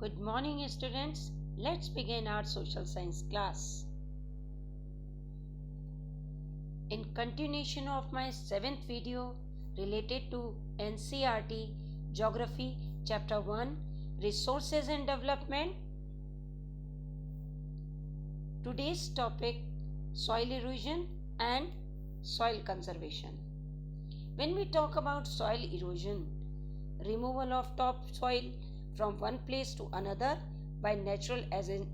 Good morning, students. Let's begin our social science class. In continuation of my 7th video related to NCERT Geography Chapter 1 Resources and Development, today's topic soil erosion and soil conservation. When we talk about soil erosion, removal of topsoil from one place to another by natural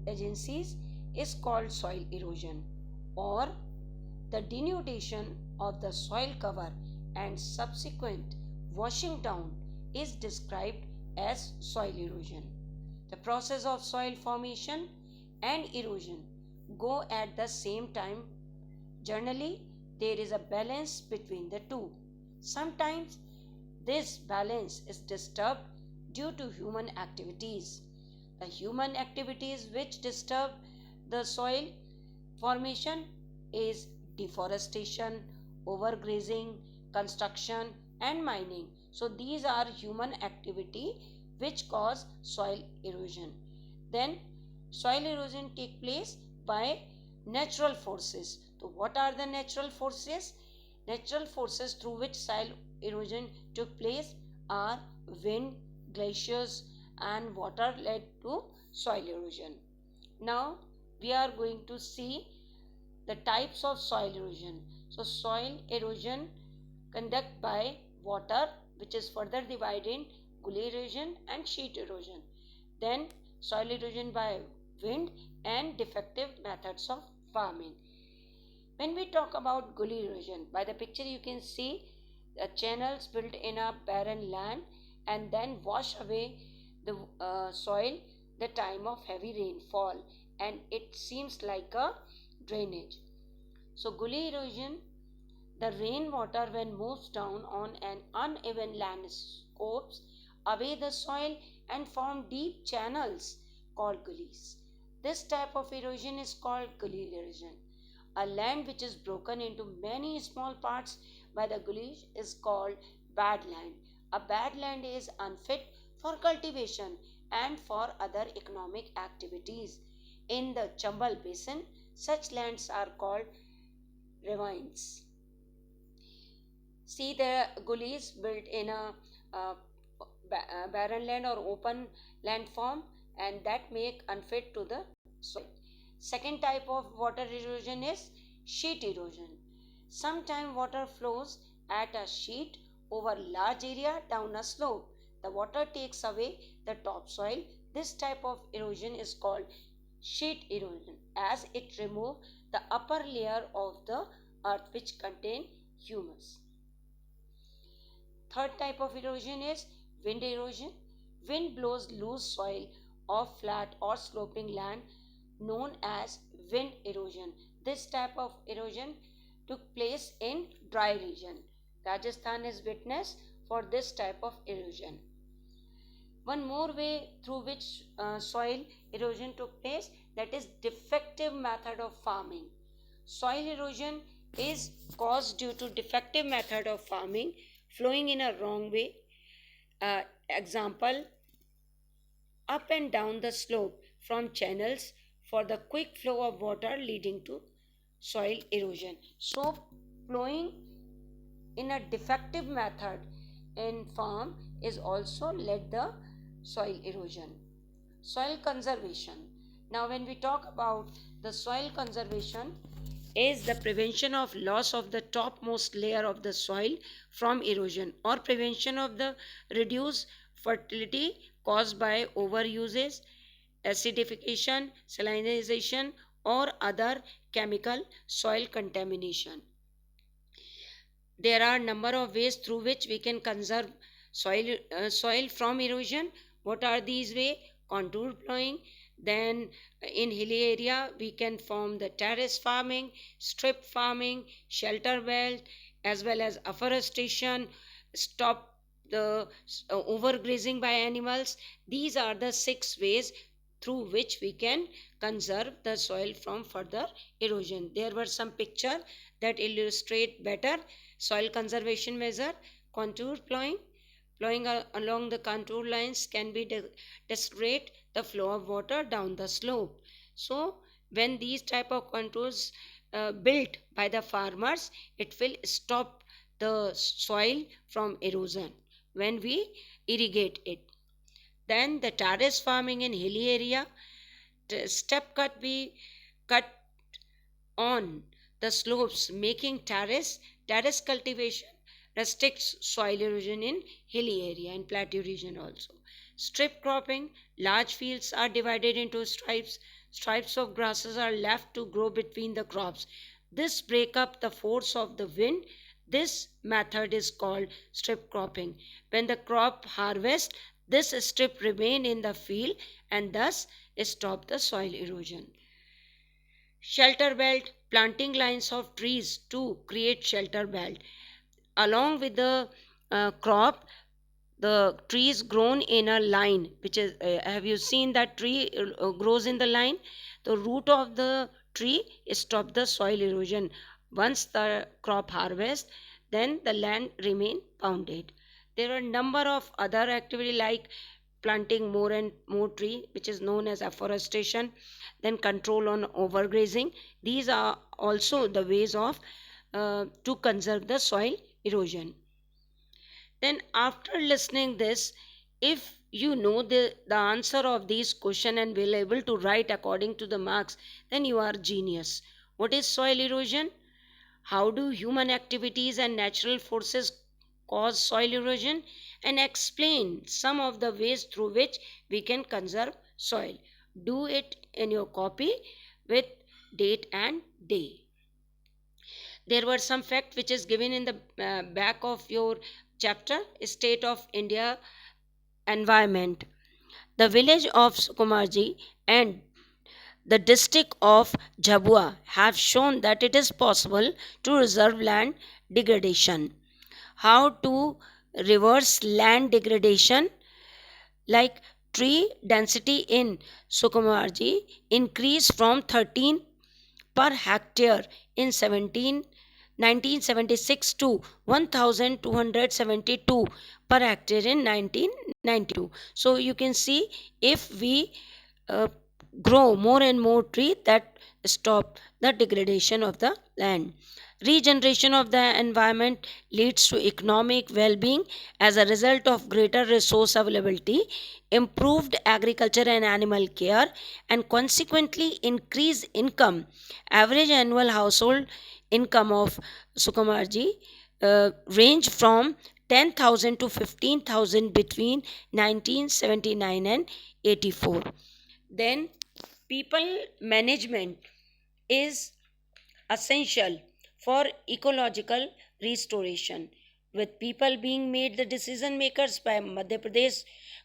agencies is called soil erosion, or the denudation of the soil cover and subsequent washing down is described as soil erosion. The process of soil formation and erosion go at the same time. Generally, there is a balance between the two. Sometimes this balance is disturbed due to human activities. The human activities which disturb the soil formation is deforestation, overgrazing, construction and mining. So these are human activity which cause soil erosion. Then soil erosion take place by natural forces. So what are the natural forces? Natural forces through which soil erosion took place are wind, glaciers and water led to soil erosion. Now we are going to see the types of soil erosion. So soil erosion conducted by water, which is further divided in gully erosion and sheet erosion. Then soil erosion by wind and defective methods of farming. When we talk about gully erosion, by the picture you can see the channels built in a barren land and then wash away the soil the time of heavy rainfall, and it seems like a drainage. So gully erosion, the rainwater when moves down on an uneven land scoops away the soil and form deep channels called gullies. This type of erosion is called gully erosion. A land which is broken into many small parts by the gullies is called bad land. A bad land is unfit for cultivation and for other economic activities. In the Chambal Basin, such lands are called ravines. See the gullies built in a barren land or open land form, and that make unfit to the soil. Second type of water erosion is sheet erosion. Sometimes water flows at a sheet over large area down a slope. The water takes away the topsoil. This type of erosion is called sheet erosion, as it removes the upper layer of the earth which contain humus. Third type of erosion is wind erosion. Wind blows loose soil off flat or sloping land known as wind erosion. This type of erosion took place in dry region. Rajasthan is witness for this type of erosion. One more way through which soil erosion took place, that is defective method of farming. Soil erosion is caused due to defective method of farming flowing in a wrong way. Example, up and down the slope from channels for the quick flow of water leading to soil erosion. So flowing in a defective method in farm is also led the soil erosion. Soil conservation. Now when we talk about the soil conservation, is the prevention of loss of the topmost layer of the soil from erosion or prevention of the reduced fertility caused by overuses, acidification, salinization or other chemical soil contamination. There are number of ways through which we can conserve soil from erosion. What are these ways? Contour plowing. Then in hilly area we can form the terrace farming, strip farming, shelter belt, as well as afforestation, stop the overgrazing by animals. These are the 6 ways through which we can conserve the soil from further erosion. There were some pictures that illustrate better soil conservation measure. Contour plowing. Plowing along the contour lines can be deteriorate the flow of water down the slope. So when these type of controls built by the farmers, it will stop the soil from erosion when we irrigate it. Then the terrace farming in hilly area, the step cut be cut on the slopes, making terrace cultivation restricts soil erosion in hilly area and plateau region also. Strip cropping, large fields are divided into stripes. Stripes of grasses are left to grow between the crops. This break up the force of the wind. This method is called strip cropping. When the crop harvest, this strip remain in the field and thus stop the soil erosion. Shelter belt, planting lines of trees to create shelter belt. Along with the crop, the trees grown in a line, which is, have you seen that tree grows in the line? The root of the tree stop the soil erosion. Once the crop harvest, then the land remain bounded. There are a number of other activity like planting more and more tree, which is known as afforestation, then control on overgrazing. These are also the ways of to conserve the soil erosion. Then after listening this, if you know the answer of these question and will able to write according to the marks, then you are genius. What is soil erosion? How do human activities and natural forces cause soil erosion? And explain some of the ways through which we can conserve soil. Do it in your copy with date and day. There were some fact which is given in the back of your chapter, State of India Environment. The village of Sukumarji and the district of Jhabua have shown that it is possible to reserve land degradation. How to reverse land degradation? Like tree density in Sukumarji increased from 13 per hectare in 1976 to 1272 per hectare in 1992. So you can see, if we uh, grow more and more tree, that stop the degradation of the land. Regeneration of the environment leads to economic well-being as a result of greater resource availability, improved agriculture and animal care, and consequently increased income. Average annual household income of Sukumarji range from 10,000 to 15,000 between 1979 and 84. Then people management is essential for ecological restoration, with people being made the decision makers by Madhya Pradesh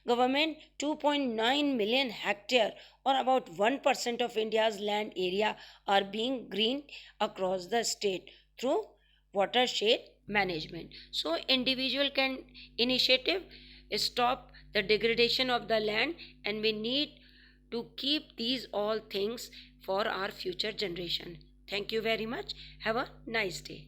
government. 2.9 million hectare, or about 1% of India's land area, are being greened across the state through watershed management. So individual can initiative stop the degradation of the land, and we need to keep these all things for our future generation. Thank you very much. Have a nice day.